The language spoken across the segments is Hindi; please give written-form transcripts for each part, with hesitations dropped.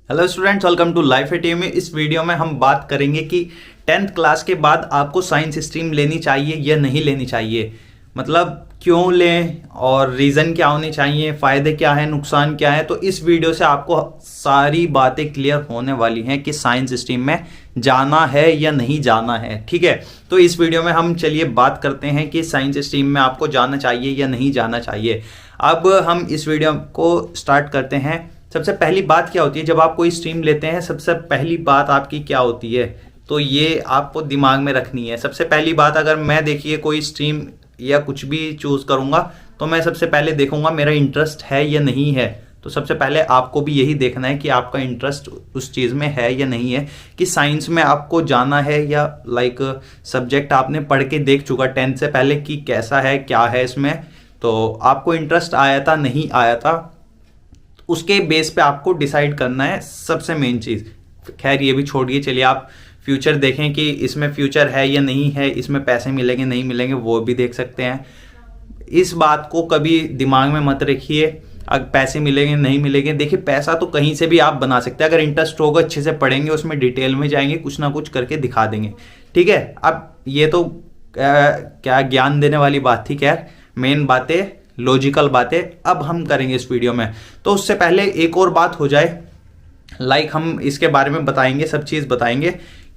Hello students, welcome to life at में। इस वीडियो में हम बात करेंगे कि 10th क्लास के बाद आपको साइंस स्ट्रीम लेनी चाहिए या नहीं लेनी चाहिए। मतलब क्यों लें और रीज़न क्या होने चाहिए, फ़ायदे क्या हैं, नुकसान क्या है। तो इस वीडियो से आपको सारी बातें क्लियर होने वाली हैं कि साइंस स्ट्रीम में जाना है या नहीं जाना है। ठीक है, तो इस वीडियो में हम चलिए बात करते हैं कि साइंस स्ट्रीम में आपको जाना चाहिए या नहीं जाना चाहिए। अब हम इस वीडियो को स्टार्ट करते हैं। सबसे पहली बात क्या होती है जब आप कोई स्ट्रीम लेते हैं, सबसे पहली बात आपकी क्या होती है, तो ये आपको दिमाग में रखनी है। सबसे पहली बात, अगर मैं देखिए कोई स्ट्रीम या कुछ भी चूज करूंगा तो मैं सबसे पहले देखूंगा मेरा इंटरेस्ट है या नहीं है। तो सबसे पहले आपको भी यही देखना है कि आपका इंटरेस्ट उस चीज़ में है या नहीं है, कि साइंस में आपको जाना है या सब्जेक्ट आपने पढ़ के देख चुका 10th से पहले कि कैसा है क्या है इसमें, तो आपको इंटरेस्ट आया था नहीं आया था, उसके बेस पे आपको डिसाइड करना है सबसे मेन चीज़। खैर ये भी छोड़िए, चलिए आप फ्यूचर देखें कि इसमें फ्यूचर है या नहीं है, इसमें पैसे मिलेंगे नहीं मिलेंगे, वो भी देख सकते हैं। इस बात को कभी दिमाग में मत रखिए अगर पैसे मिलेंगे नहीं मिलेंगे। देखिए पैसा तो कहीं से भी आप बना सकते हैं, अगर इंटरेस्ट होगा, अच्छे से पढ़ेंगे, उसमें डिटेल में जाएंगे, कुछ ना कुछ करके दिखा देंगे। ठीक है, अब ये तो क्या ज्ञान देने वाली बात थी। खैर मेन बातें, लॉजिकल बातें अब हम करेंगे इस वीडियो में। तो उससे पहले एक और बात हो जाए, हम इसके बारे में बताएंगे, सब चीज़ बताएंगे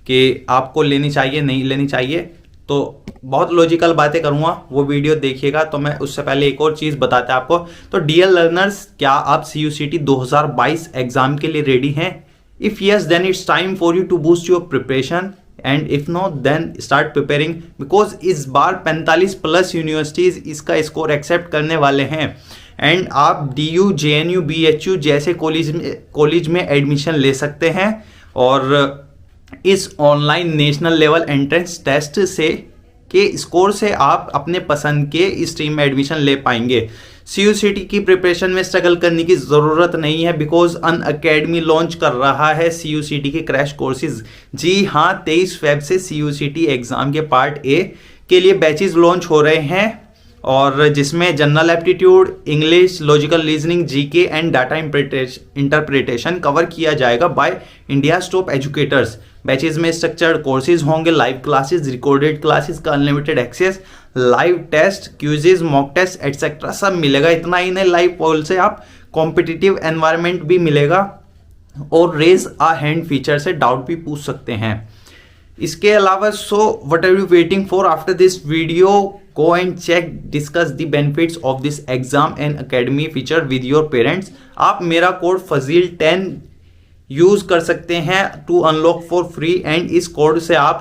कि आपको लेनी चाहिए नहीं लेनी चाहिए। तो बहुत लॉजिकल बातें करूंगा, वो वीडियो देखिएगा। तो मैं उससे पहले एक और चीज़ बताता आपको। तो डियर लर्नर्स, क्या आप CUCT 2022 एग्जाम के लिए रेडी हैं? If yes then it's time for you to boost your preparation, and if no then start preparing, because इस बार 45+ यूनिवर्सिटीज इसका स्कोर एक्सेप्ट करने वाले हैं। एंड आप DU, JNU, BHU जैसे कॉलेज में एडमिशन ले सकते हैं, और इस online national level entrance test से के स्कोर से आप अपने पसंद के स्ट्रीम में एडमिशन ले पाएंगे। CUCT की प्रिपरेशन में स्ट्रगल करने की ज़रूरत नहीं है, बिकॉज अनअकैडमी लॉन्च कर रहा है CUCT के क्रैश कोर्सेज। जी हाँ, 23 फेब से CUCT एग्जाम के पार्ट A के लिए बैचेज लॉन्च हो रहे हैं, और जिसमें general aptitude, English, logical reasoning, GK and data interpretation cover किया जाएगा by India's top educators. Batches में स्ट्रक्चर्ड कोर्सेज होंगे, लाइव क्लासेस, रिकॉर्डेड क्लासेस का unlimited access, live test, quizzes, mock test etcetera सब मिलेगा। इतना ही नहीं, लाइव पोल से आप कॉम्पिटिटिव एनवायरनमेंट भी मिलेगा, और रेज अ हैंड फीचर से डाउट भी पूछ सकते हैं। इसके अलावा what are you waiting for? After this video go and check, discuss the benefits of this exam and academy feature with your parents। आप मेरा कोड FAZIL10 यूज कर सकते हैं to unlock for free, and इस कोड से आप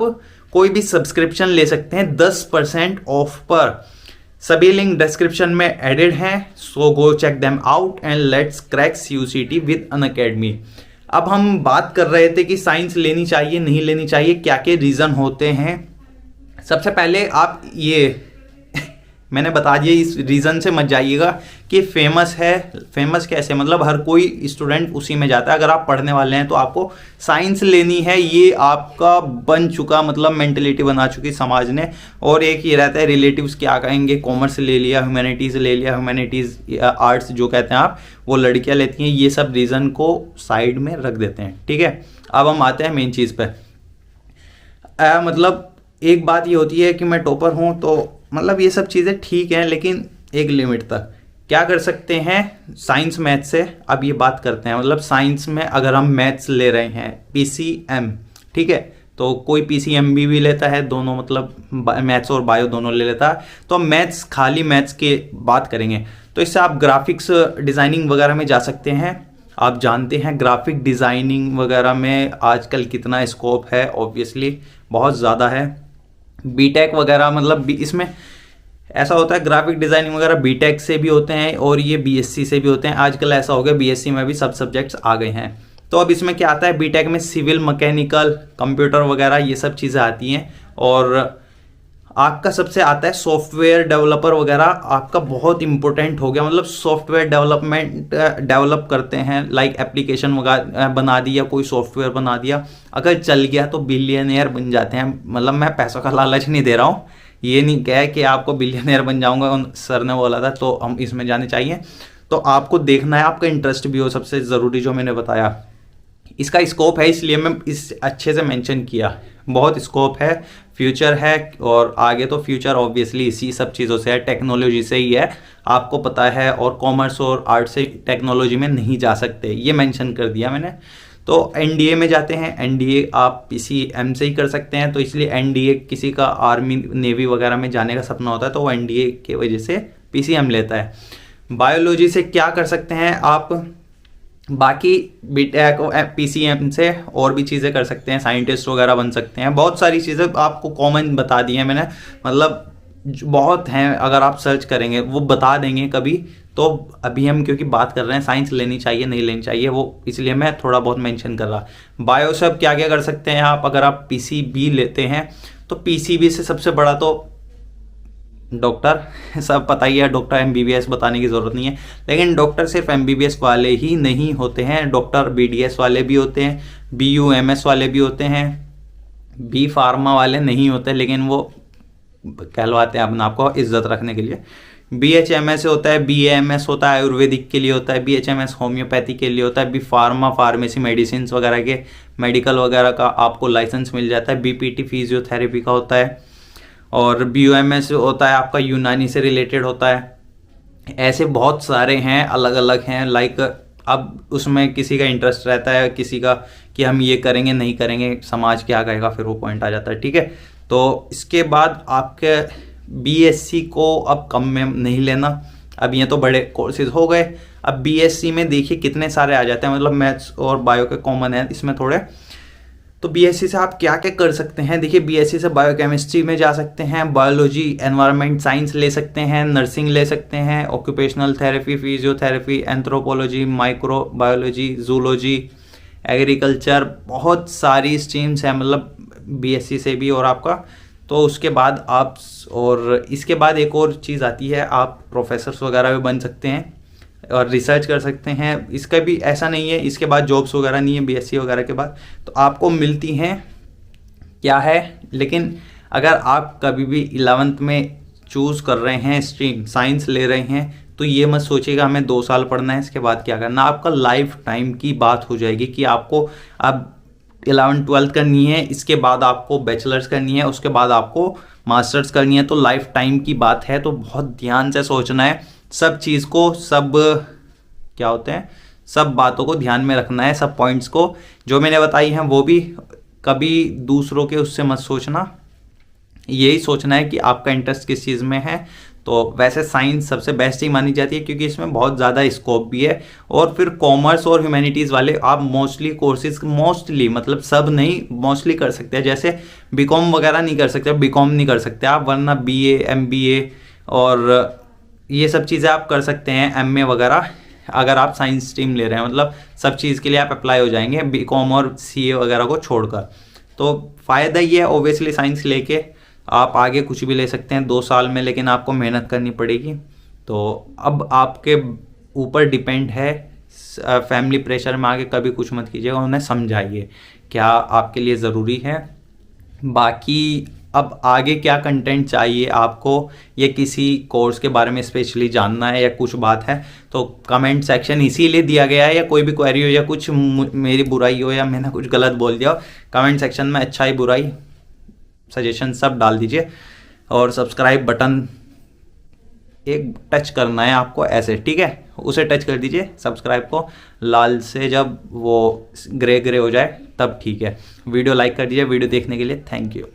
कोई भी सब्सक्रिप्शन ले सकते हैं 10% ऑफ पर। सभी लिंक डिस्क्रिप्शन में एडेड हैं, so go check them out and let's crack CUCT with Unacademy. अब हम बात कर रहे थे कि साइंस लेनी चाहिए नहीं लेनी चाहिए, क्या क्या रीज़न होते हैं। सबसे पहले आप ये मैंने बता दिया, इस रीज़न से मत जाइएगा कि फेमस है। फेमस कैसे, मतलब हर कोई स्टूडेंट उसी में जाता है। अगर आप पढ़ने वाले हैं तो आपको साइंस लेनी है, ये आपका बन चुका, मतलब मेंटेलिटी बना चुकी समाज ने। और एक ये रहता है रिलेटिव्स क्या कहेंगे, कॉमर्स ले लिया, ह्यूमैनिटीज़ ले लिया, ह्यूमैनिटीज़ आर्ट्स जो कहते हैं आप, वो लड़कियाँ लेती हैं। ये सब रीज़न को साइड में रख देते हैं। ठीक है, अब हम आते हैं मेन चीज़ पर। मतलब एक बात ये होती है कि मैं टॉपर हूँ, तो मतलब ये सब चीज़ें ठीक हैं, लेकिन एक लिमिट तक। क्या कर सकते हैं साइंस मैथ से, अब ये बात करते हैं। मतलब साइंस में अगर हम मैथ्स ले रहे हैं, PCM, ठीक है, तो कोई PCMB भी लेता है, दोनों मतलब मैथ्स और बायो दोनों ले लेता है। तो मैथ्स, खाली मैथ्स की बात करेंगे तो इससे आप ग्राफिक्स डिज़ाइनिंग वगैरह में जा सकते हैं। आप जानते हैं ग्राफिक डिज़ाइनिंग वगैरह में आजकल कितना स्कोप है, ऑब्वियसली बहुत ज़्यादा है। BTech वगैरह, मतलब इसमें ऐसा होता है ग्राफिक डिज़ाइनिंग वगैरह BTech से भी होते हैं, और ये BSc से भी होते हैं। आजकल ऐसा हो गया BSc में भी सब सब्जेक्ट्स आ गए हैं। तो अब इसमें क्या आता है, BTech में सिविल, मैकेनिकल, कंप्यूटर वगैरह ये सब चीज़ें आती हैं, और आपका सबसे आता है सॉफ्टवेयर डेवलपर वगैरह। आपका बहुत इंपॉर्टेंट हो गया, मतलब सॉफ्टवेयर डेवलप करते हैं, एप्लीकेशन वगैरह बना दिया, कोई सॉफ्टवेयर बना दिया, अगर चल गया तो बिलियनियर बन जाते हैं। मतलब मैं पैसों का लालच नहीं दे रहा हूँ, ये नहीं कहा कि आपको बिलियनियर बन जाऊंगा, सर ने बोला था, तो हम इसमें जाने चाहिए। तो आपको देखना है, आपका इंटरेस्ट भी हो, सबसे ज़रूरी जो मैंने बताया। इसका स्कोप है, इसलिए मैं इस अच्छे से मेंशन किया। बहुत स्कोप है, फ्यूचर है, और आगे तो फ्यूचर ऑब्वियसली इसी सब चीज़ों से है, टेक्नोलॉजी से ही है, आपको पता है। और कॉमर्स और आर्ट से टेक्नोलॉजी में नहीं जा सकते, ये मेंशन कर दिया मैंने। तो एनडीए में जाते हैं। एनडीए आप पीसीएम से ही कर सकते हैं, तो इसलिए एनडीए किसी का आर्मी नेवी वगैरह में जाने का सपना होता है तो वो एनडीए की वजह से पीसीएम लेता है। बायोलॉजी से क्या कर सकते हैं आप, बाकी बीटेक पीसीएम से और भी चीज़ें कर सकते हैं, साइंटिस्ट वगैरह बन सकते हैं, बहुत सारी चीज़ें आपको कॉमन बता दी हैं मैंने, मतलब बहुत हैं, अगर आप सर्च करेंगे वो बता देंगे कभी। तो अभी हम क्योंकि बात कर रहे हैं साइंस लेनी चाहिए नहीं लेनी चाहिए, वो इसलिए मैं थोड़ा बहुत मेंशन कर रहा। बायो से अब क्या क्या कर सकते हैं आप, अगर आप पीसीबी लेते हैं तो पीसीबी से सबसे बड़ा तो डॉक्टर, सब पता ही है, डॉक्टर एमबीबीएस बताने की ज़रूरत नहीं है। लेकिन डॉक्टर सिर्फ एमबीबीएस वाले ही नहीं होते हैं, डॉक्टर बीडीएस वाले भी होते हैं, बीयूएमएस वाले भी होते हैं, बी फार्मा वाले नहीं होते, लेकिन वो कहलवाते हैं अपने आप को इज्जत रखने के लिए। बीएचएमएस होता है, बीएएमएस होता है आयुर्वेदिक के लिए होता है, बीएचएमएस होम्योपैथी के लिए होता है, बी फार्मा फार्मेसी मेडिसिन वगैरह के मेडिकल वगैरह का आपको लाइसेंस मिल जाता है, बीपीटी फिजियोथेरेपी का होता है, और बीयूएमएस होता है आपका यूनानी से रिलेटेड होता है। ऐसे बहुत सारे हैं, अलग अलग हैं, लाइक अब उसमें किसी का इंटरेस्ट रहता है, किसी का कि हम ये करेंगे नहीं करेंगे, समाज क्या कहेगा, फिर वो पॉइंट आ जाता है, ठीक है। तो इसके बाद आपके बीएससी को अब कम में नहीं लेना, अब ये तो बड़े कोर्सेज हो गए। अब बीएससी में देखिए कितने सारे आ जाते हैं, मतलब मैथ्स और बायो के कॉमन है इसमें थोड़े। तो बीएससी से आप क्या क्या कर सकते हैं, देखिए बीएससी से बायोकेमिस्ट्री में जा सकते हैं, बायोलॉजी एनवायरनमेंट साइंस ले सकते हैं, नर्सिंग ले सकते हैं, occupational therapy, physiotherapy, anthropology, microbiology, zoology, agriculture, बहुत सारी स्ट्रीम्स हैं मतलब बीएससी से भी। और आपका तो उसके बाद आप, और इसके बाद एक और चीज़ आती है, आप प्रोफेसर्स वगैरह भी बन सकते हैं और रिसर्च कर सकते हैं। इसका भी ऐसा नहीं है इसके बाद जॉब्स वगैरह नहीं है बीएससी वगैरह के बाद, तो आपको मिलती हैं क्या है। लेकिन अगर आप कभी भी 11th में चूज़ कर रहे हैं स्ट्रीम, साइंस ले रहे हैं, तो ये मत सोचिएगा हमें 2 साल पढ़ना है इसके बाद क्या करना, आपका लाइफ टाइम की बात हो जाएगी कि आपको अब 11th 12th करनी है, इसके बाद आपको बैचलर्स करनी है, उसके बाद आपको मास्टर्स करनी है, तो लाइफ टाइम की बात है। तो बहुत ध्यान से सोचना है सब चीज़ को, सब क्या होते हैं, सब बातों को ध्यान में रखना है, सब पॉइंट्स को जो मैंने बताई हैं वो भी कभी दूसरों के उससे मत सोचना, यही सोचना है कि आपका इंटरेस्ट किस चीज़ में है। तो वैसे साइंस सबसे बेस्ट ही मानी जाती है क्योंकि इसमें बहुत ज़्यादा स्कोप भी है। और फिर कॉमर्स और ह्यूमैनिटीज़ वाले आप मोस्टली कोर्सेज, मोस्टली मतलब सब नहीं, मोस्टली कर सकते हैं। जैसे बीकॉम वगैरह नहीं कर सकते, बीकॉम नहीं कर सकते आप, वरना बीए, एमबीए और ये सब चीज़ें आप कर सकते हैं, एमए वगैरह, अगर आप साइंस स्ट्रीम ले रहे हैं, मतलब सब चीज़ के लिए आप अप्लाई हो जाएंगे बीकॉम और सीए वगैरह को छोड़कर। तो फ़ायदा ये है ओबियसली साइंस लेके आप आगे कुछ भी ले सकते हैं 2 साल में, लेकिन आपको मेहनत करनी पड़ेगी। तो अब आपके ऊपर डिपेंड है, फैमिली प्रेशर में आगे कभी कुछ मत कीजिएगा, उन्हें समझाइए क्या आपके लिए ज़रूरी है। बाकी अब आगे क्या कंटेंट चाहिए आपको, ये किसी कोर्स के बारे में स्पेशली जानना है या कुछ बात है, तो कमेंट सेक्शन इसीलिए दिया गया है, या कोई भी क्वेरी हो या कुछ मेरी बुराई हो या मैंने कुछ गलत बोल दिया हो, कमेंट सेक्शन में अच्छाई बुराई सजेशन सब डाल दीजिए। और सब्सक्राइब बटन एक टच करना है आपको ऐसे, ठीक है, उसे टच कर दीजिए सब्सक्राइब को, लाल से जब वो ग्रे ग्रे हो जाए तब ठीक है। वीडियो लाइक कर दीजिए। वीडियो देखने के लिए थैंक यू।